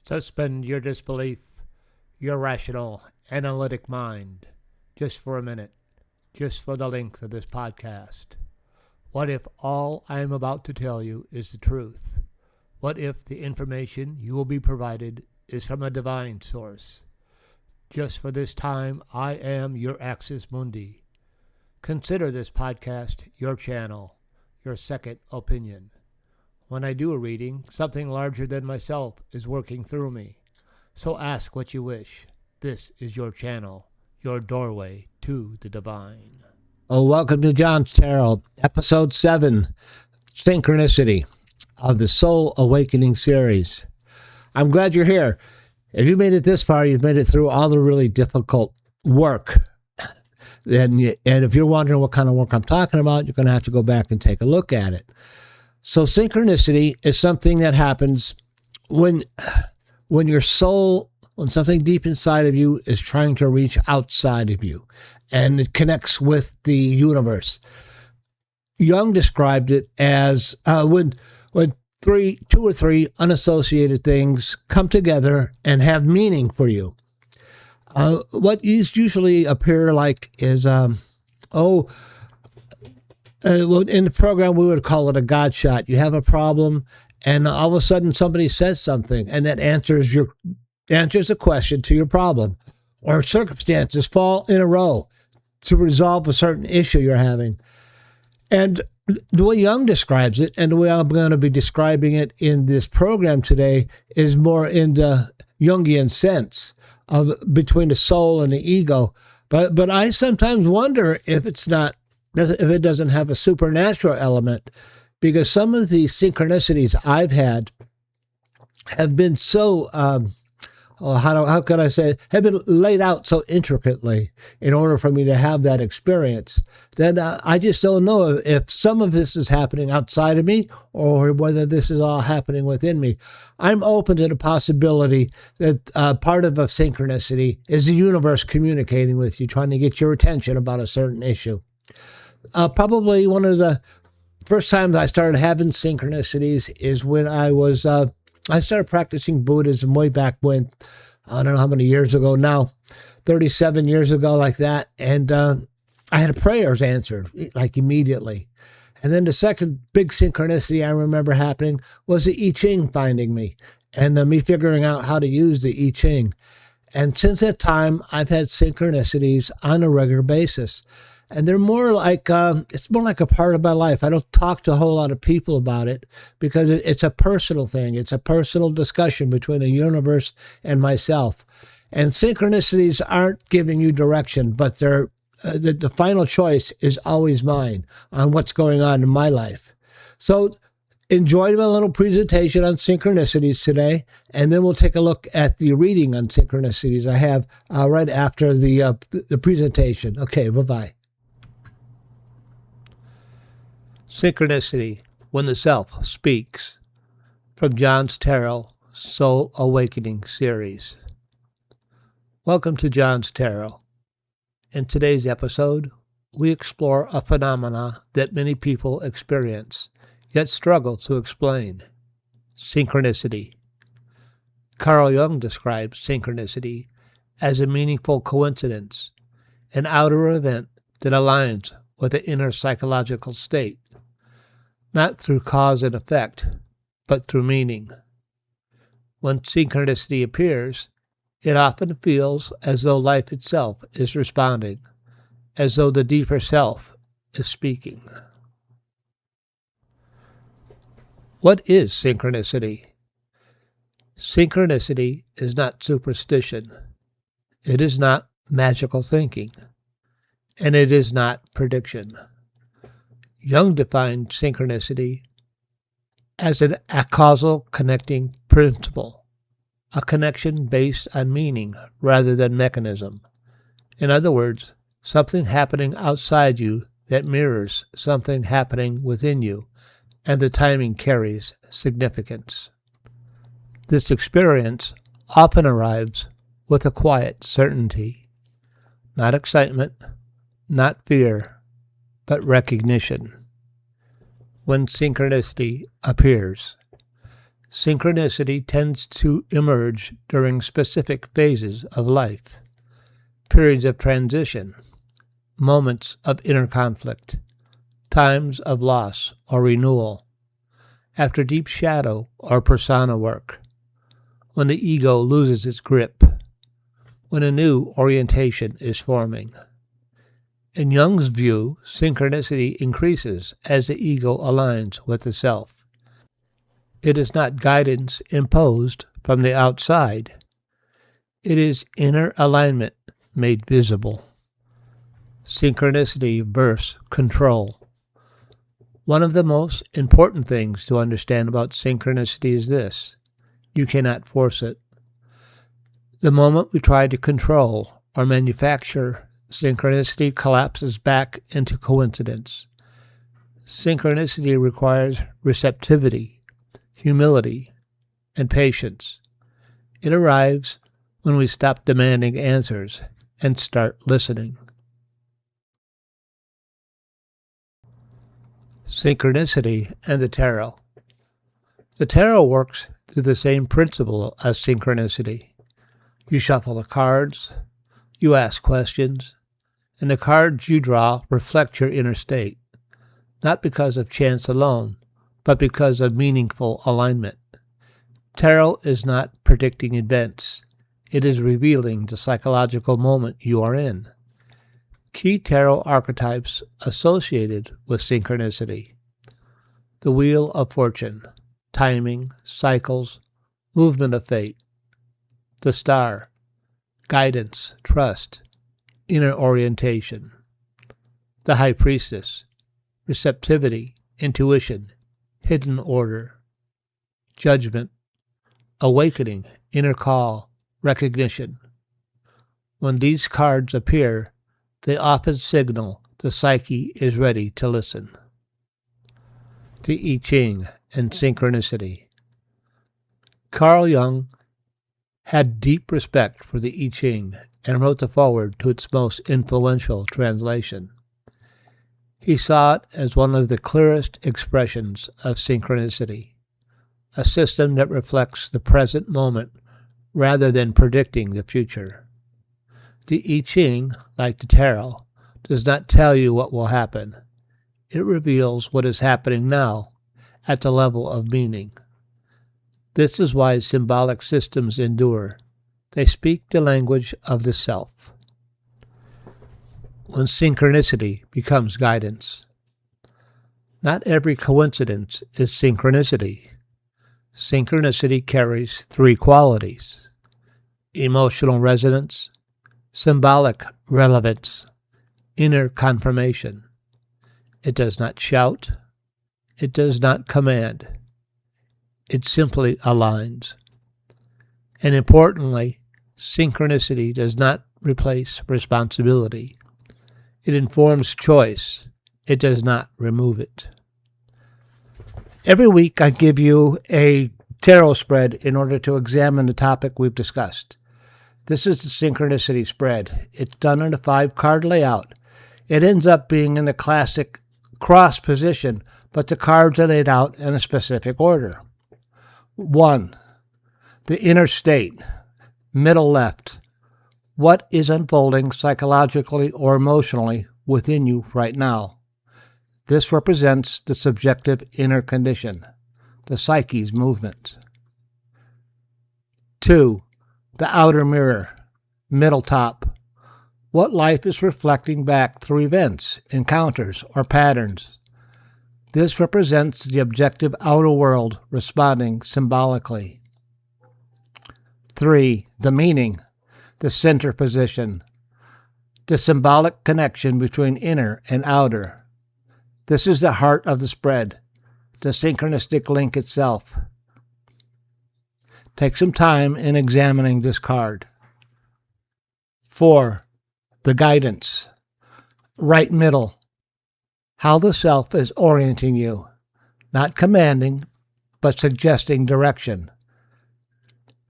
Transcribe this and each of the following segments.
Suspend your disbelief, your rational, analytic mind, just for a minute, just for the length of this podcast. What if all I am about to tell you is the truth? What if the information you will be provided is from a divine source? Just for this time, I am your Axis Mundi. Consider this podcast your channel, your second opinion. When I do a reading, something larger than myself is working through me. So ask what you wish. This is your channel, your doorway to the divine. Welcome to John's Tarot, Episode 7, Synchronicity of the Soul Awakening series. I'm glad you're here. If you made it this far, you've made it through all the really difficult work. And if you're wondering what kind of work I'm talking about, you're going to have to go back and take a look at it. So synchronicity is something that happens when your soul, when something deep inside of you is trying to reach outside of you, and it connects with the universe. Jung described it as when two or three unassociated things come together and have meaning for you. What usually appear like is, well, in the program, we would call it a God shot. You have a problem, and all of a sudden somebody says something, and that answers a question to your problem. Or circumstances fall in a row to resolve a certain issue you're having. And the way Jung describes it, and the way I'm going to be describing it in this program today, is more in the Jungian sense of between the soul and the ego. But I sometimes wonder if it doesn't have a supernatural element, because some of the synchronicities I've had have been so, how can I say, have been laid out so intricately in order for me to have that experience. Then I just don't know if some of this is happening outside of me or whether this is all happening within me. I'm open to the possibility that part of a synchronicity is the universe communicating with you, trying to get your attention about a certain issue. Probably one of the first times I started having synchronicities is when I started practicing Buddhism way back when, I don't know how many years ago now, 37 years ago, like that. And I had prayers answered, like immediately. And then the second big synchronicity I remember happening was the I Ching finding me, and me figuring out how to use the I Ching. And since that time, I've had synchronicities on a regular basis. And they're more like, it's more like a part of my life. I don't talk to a whole lot of people about it because it's a personal thing. It's a personal discussion between the universe and myself. And synchronicities aren't giving you direction, but they're the final choice is always mine on what's going on in my life. So enjoy my little presentation on synchronicities today, and then we'll take a look at the reading on synchronicities I have right after the presentation. Okay, bye-bye. Synchronicity, when the self speaks, from John's Tarot Soul Awakening series. Welcome to John's Tarot. In today's episode, we explore a phenomena that many people experience, yet struggle to explain: synchronicity. Carl Jung describes synchronicity as a meaningful coincidence, an outer event that aligns with the inner psychological state, not through cause and effect, but through meaning. When synchronicity appears, it often feels as though life itself is responding, as though the deeper self is speaking. What is synchronicity? Synchronicity is not superstition. It is not magical thinking. And it is not prediction. Jung defined synchronicity as a causal connecting principle, a connection based on meaning rather than mechanism. In other words, something happening outside you that mirrors something happening within you, and the timing carries significance. This experience often arrives with a quiet certainty, not excitement, not fear, but recognition. When synchronicity appears, Synchronicity tends to emerge during specific phases of life, periods of transition, moments of inner conflict, times of loss or renewal, after deep shadow or persona work, when the ego loses its grip, when a new orientation is forming. In Jung's view, synchronicity increases as the ego aligns with the self. It is not guidance imposed from the outside. It is inner alignment made visible. Synchronicity versus control. One of the most important things to understand about synchronicity is this: you cannot force it. The moment we try to control or manufacture, synchronicity collapses back into coincidence. Synchronicity requires receptivity, humility, and patience. It arrives when we stop demanding answers and start listening. Synchronicity and the tarot. The tarot works through the same principle as synchronicity. You shuffle the cards, you ask questions, and the cards you draw reflect your inner state, not because of chance alone, but because of meaningful alignment. Tarot is not predicting events. It is revealing the psychological moment you are in. Key tarot archetypes associated with synchronicity: the Wheel of Fortune, timing, cycles, movement of fate; the Star, guidance, trust, inner orientation; the High Priestess, receptivity, intuition, hidden order; Judgment, awakening, inner call, recognition. When these cards appear, they often signal the psyche is ready to listen. The I Ching and synchronicity. Carl Jung had deep respect for the I Ching and wrote the foreword to its most influential translation. He saw it as one of the clearest expressions of synchronicity, a system that reflects the present moment rather than predicting the future. The I Ching, like the tarot, does not tell you what will happen. It reveals what is happening now at the level of meaning. This is why symbolic systems endure. They speak the language of the self. When synchronicity becomes guidance. Not every coincidence is synchronicity. Synchronicity carries three qualities: emotional resonance, symbolic relevance, inner confirmation. It does not shout. It does not command. It simply aligns. And importantly, synchronicity does not replace responsibility. It informs choice. It does not remove it. Every week I give you a tarot spread in order to examine the topic we've discussed. This is the synchronicity spread. It's done in a 5-card layout. It ends up being in the classic cross position, but the cards are laid out in a specific order. 1. The inner state, middle left. What is unfolding psychologically or emotionally within you right now? This represents the subjective inner condition, the psyche's movement. 2. The outer mirror, middle top. What life is reflecting back through events, encounters, or patterns. This represents the objective outer world responding symbolically. 3. The meaning, the center position, the symbolic connection between inner and outer. This is the heart of the spread, the synchronistic link itself. Take some time in examining this card. 4. The guidance, right middle. How the self is orienting you, not commanding, but suggesting direction.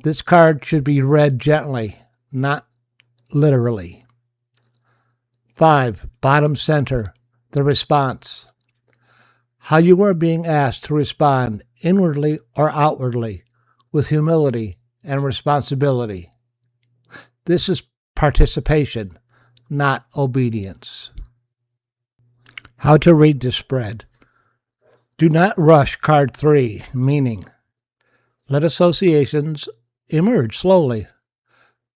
This card should be read gently, not literally. 5. Bottom center, the response. how you are being asked to respond inwardly or outwardly with humility and responsibility. This is participation, not obedience. How to read the spread. Do not rush card 3, meaning. Let associations emerge slowly.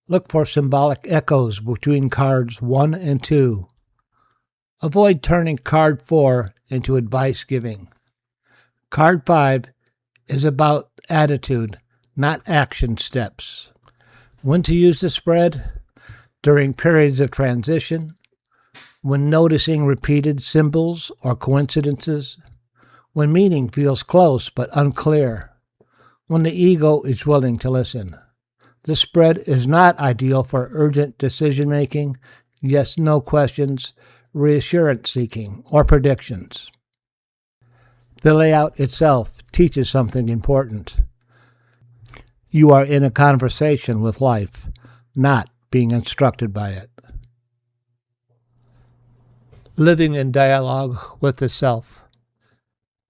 Look for symbolic echoes between cards 1 and 2. Avoid turning card 4 into advice giving. Card 5 is about attitude, not action steps. When to use the spread? During periods of transition, when noticing repeated symbols or coincidences, when meaning feels close but unclear, when the ego is willing to listen. The spread is not ideal for urgent decision-making, yes-no questions, reassurance-seeking, or predictions. The layout itself teaches something important. You are in a conversation with life, not being instructed by it. Living in dialogue with the self.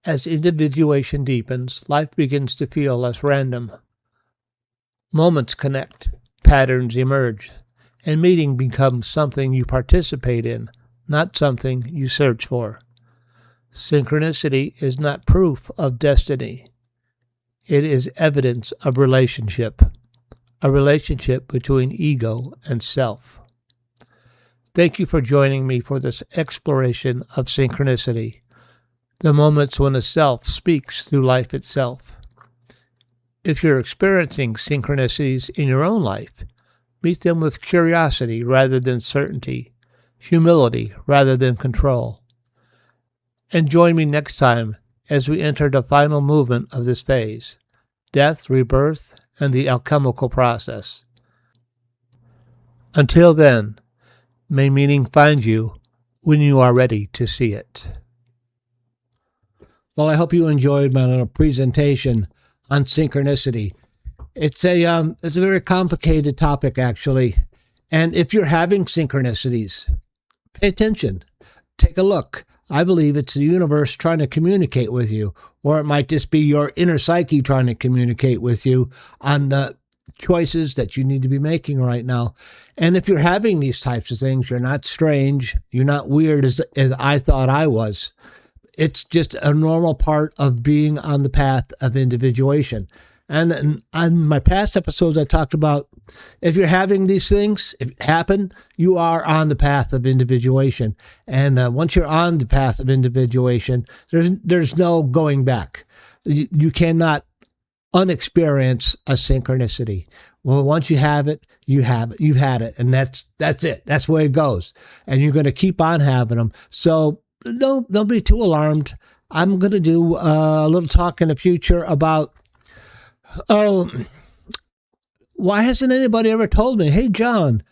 As individuation deepens, life begins to feel less random. Moments connect, patterns emerge, and meeting becomes something you participate in, not something you search for. Synchronicity is not proof of destiny. It is evidence of relationship, a relationship between ego and self. Thank you for joining me for this exploration of synchronicity, the moments when the self speaks through life itself. If you're experiencing synchronicities in your own life, meet them with curiosity rather than certainty, humility rather than control. And join me next time as we enter the final movement of this phase, death, rebirth, and the alchemical process. Until then, may meaning find you when you are ready to see it. Well, I hope you enjoyed my little presentation on synchronicity. It's a very complicated topic, actually. And if you're having synchronicities, pay attention. Take a look. I believe it's the universe trying to communicate with you, or it might just be your inner psyche trying to communicate with you on the choices that you need to be making right now. And if you're having these types of things, you're not strange. You're not weird as I thought I was. It's just a normal part of being on the path of individuation. And on my past episodes, I talked about if you're having these things, if it happen, you are on the path of individuation. And once you're on the path of individuation, there's no going back. You cannot unexperience a synchronicity. Well, once you have it, you have it. You've had it, and that's it. That's the way it goes. And you're going to keep on having them. So don't be too alarmed. I'm going to do a little talk in the future about, why hasn't anybody ever told me, hey, John,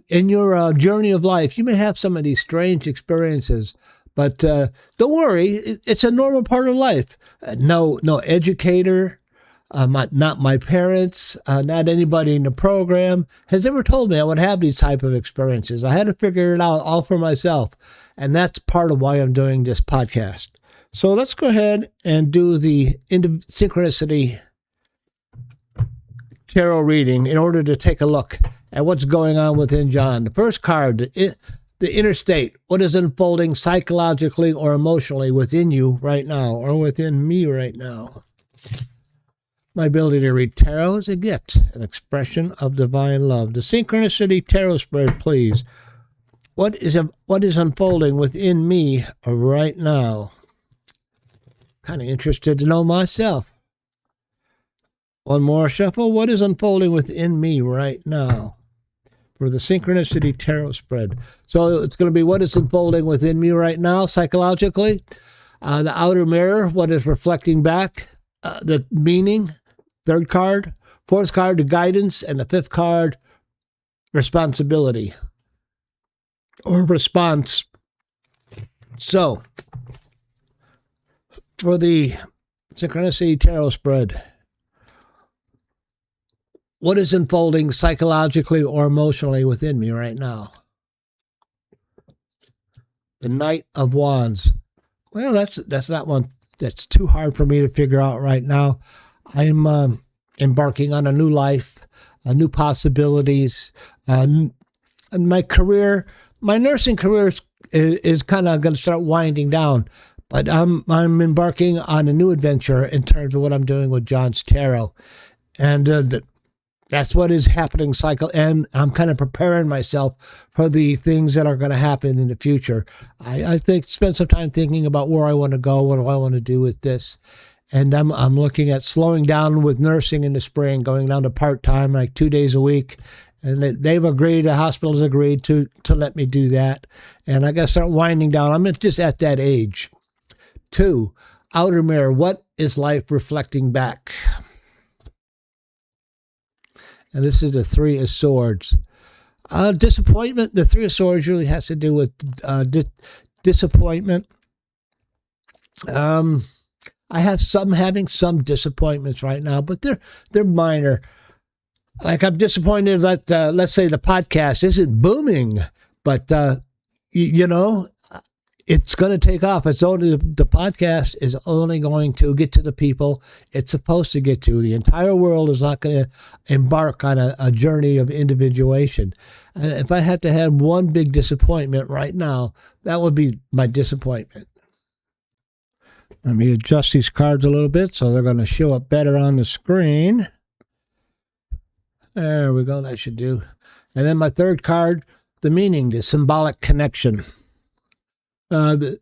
in your journey of life, you may have some of these strange experiences, but don't worry, it's a normal part of life. No educator, not my parents, not anybody in the program has ever told me I would have these type of experiences. I had to figure it out all for myself, and that's part of why I'm doing this podcast. So let's go ahead and do the Synchronicity tarot reading in order to take a look at what's going on within John. The first card, the inner state, what is unfolding psychologically or emotionally within you right now, or within me right now. My ability to read tarot is a gift, an expression of divine love. The Synchronicity tarot spread, please. What is unfolding within me right now? Kind of interested to know myself. One more shuffle. What is unfolding within me right now? For the Synchronicity tarot spread. So it's going to be what is unfolding within me right now psychologically. The outer mirror, what is reflecting back. The meaning, third card. Fourth card, the guidance. And the fifth card, responsibility. Or response. So, for the Synchronicity tarot spread, what is unfolding psychologically or emotionally within me right now? The Knight of Wands. Well, that's not one that's too hard for me to figure out right now. I'm embarking on a new life, new possibilities. And my career, my nursing career is kind of going to start winding down, but I'm embarking on a new adventure in terms of what I'm doing with John's Tarot, and that's what is happening cycle, and I'm kind of preparing myself for the things that are going to happen in the future. I think spend some time thinking about where I want to go, what do I want to do with this, and I'm looking at slowing down with nursing in the spring, going down to part-time, like 2 days a week, and they've agreed, the hospital's agreed to let me do that, and I got to start winding down. I'm just at that age. 2, outer mirror, what is life reflecting back? And this is the 3 of Swords. Disappointment. The 3 of Swords really has to do with disappointment. I have having some disappointments right now, but they're minor. Like I'm disappointed that let's say the podcast isn't booming, but you know, it's going to take off. It's only the podcast is only going to get to the people it's supposed to get to. The entire world is not going to embark on a journey of individuation. And if I had to have one big disappointment right now, that would be my disappointment. Let me adjust these cards a little bit so they're going to show up better on the screen. There we go. That should do. And then my third card, the meaning, the symbolic connection. That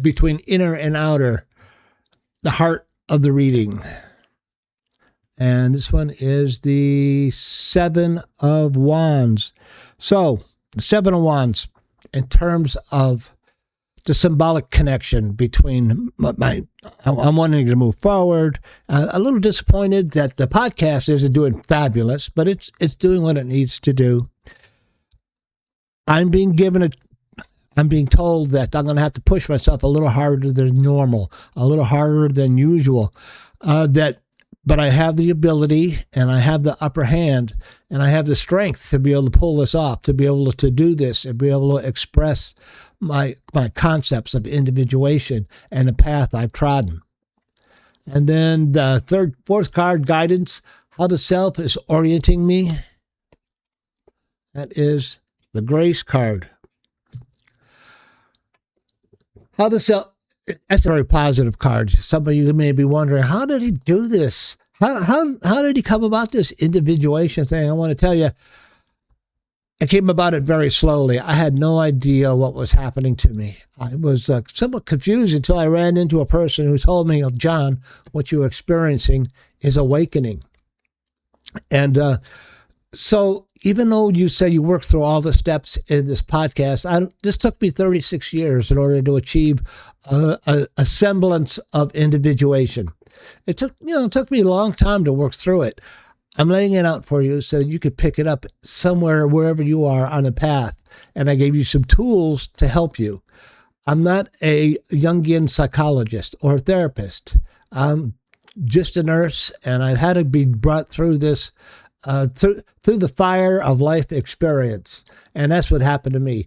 between inner and outer, the heart of the reading. And this one is the 7 of Wands. So, the 7 of Wands, in terms of the symbolic connection between I'm wanting to move forward. A little disappointed that the podcast isn't doing fabulous, but it's doing what it needs to do. I'm being told that I'm going to have to push myself a little harder than normal, a little harder than usual. But I have the ability, and I have the upper hand, and I have the strength to be able to pull this off, to be able to do this, and be able to express my concepts of individuation and the path I've trodden. And then the fourth card, guidance, how the self is orienting me. That is the Grace card. How the self, that's a very positive card. Some of you may be wondering, how did he do this? How did he come about this individuation thing? I want to tell you, I came about it very slowly. I had no idea what was happening to me. I was somewhat confused until I ran into a person who told me, oh, John, what you're experiencing is awakening. And so even though you say you work through all the steps in this podcast, this took me 36 years in order to achieve a semblance of individuation. It took me a long time to work through it. I'm laying it out for you so that you could pick it up somewhere, wherever you are on a path. And I gave you some tools to help you. I'm not a Jungian psychologist or therapist. I'm just a nurse, and I've had to be brought through this, through the fire of life experience. And that's what happened to me.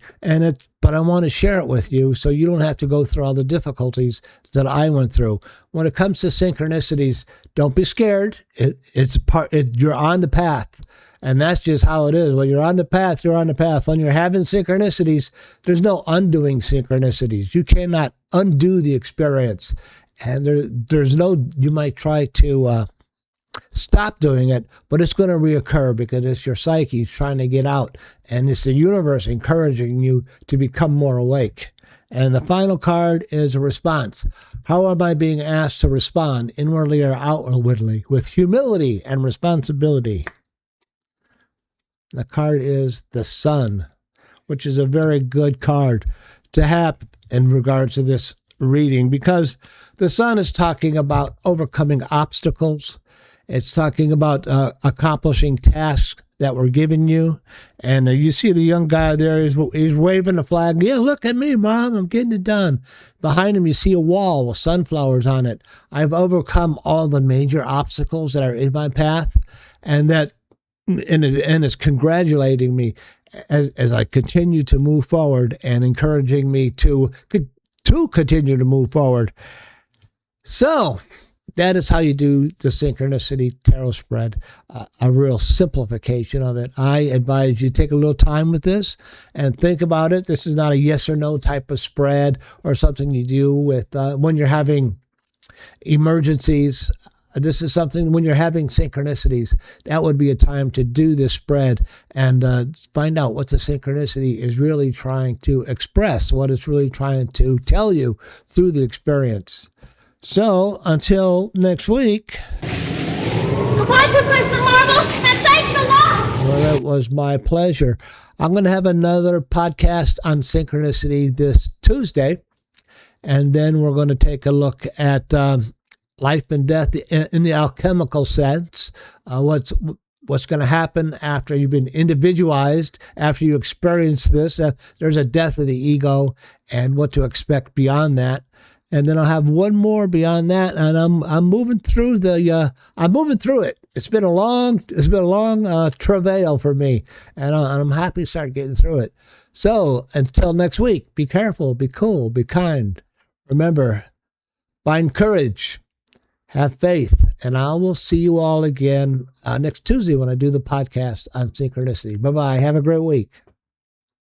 But I want to share it with you so you don't have to go through all the difficulties that I went through. When it comes to synchronicities, don't be scared. You're on the path. And that's just how it is. When you're on the path, you're on the path. When you're having synchronicities, there's no undoing synchronicities. You cannot undo the experience. And there's no, you might try to stop doing it, but it's going to reoccur because it's your psyche trying to get out, and it's the universe encouraging you to become more awake. And the final card is a response. How am I being asked to respond, inwardly or outwardly, with humility and responsibility? The card is the Sun, which is a very good card to have in regards to this reading, because the Sun is talking about overcoming obstacles. It's talking about accomplishing tasks that were given you. And you see the young guy there, he's waving the flag. Yeah, look at me, Mom, I'm getting it done. Behind him, you see a wall with sunflowers on it. I've overcome all the major obstacles that are in my path, and it's congratulating me as I continue to move forward and encouraging me to to continue to move forward. So that is how you do the Synchronicity Tarot spread, a real simplification of it. I advise you take a little time with this and think about it. This is not a yes or no type of spread or something you do with when you're having emergencies. This is something when you're having synchronicities, that would be a time to do this spread and find out what the synchronicity is really trying to express, what it's really trying to tell you through the experience. So, until next week. Goodbye, Professor Marvel, and thanks a lot. Well, it was my pleasure. I'm going to have another podcast on synchronicity this Tuesday, and then we're going to take a look at life and death in the alchemical sense, what's going to happen after you've been individualized, after you experience this. There's a death of the ego, and what to expect beyond that. And then I'll have one more beyond that, and I'm moving through I'm moving through it. It's been a long travail for me, and I'm happy to start getting through it. So until next week, be careful, be cool, be kind. Remember, find courage, have faith, and I will see you all again next Tuesday when I do the podcast on synchronicity. Bye bye. Have a great week.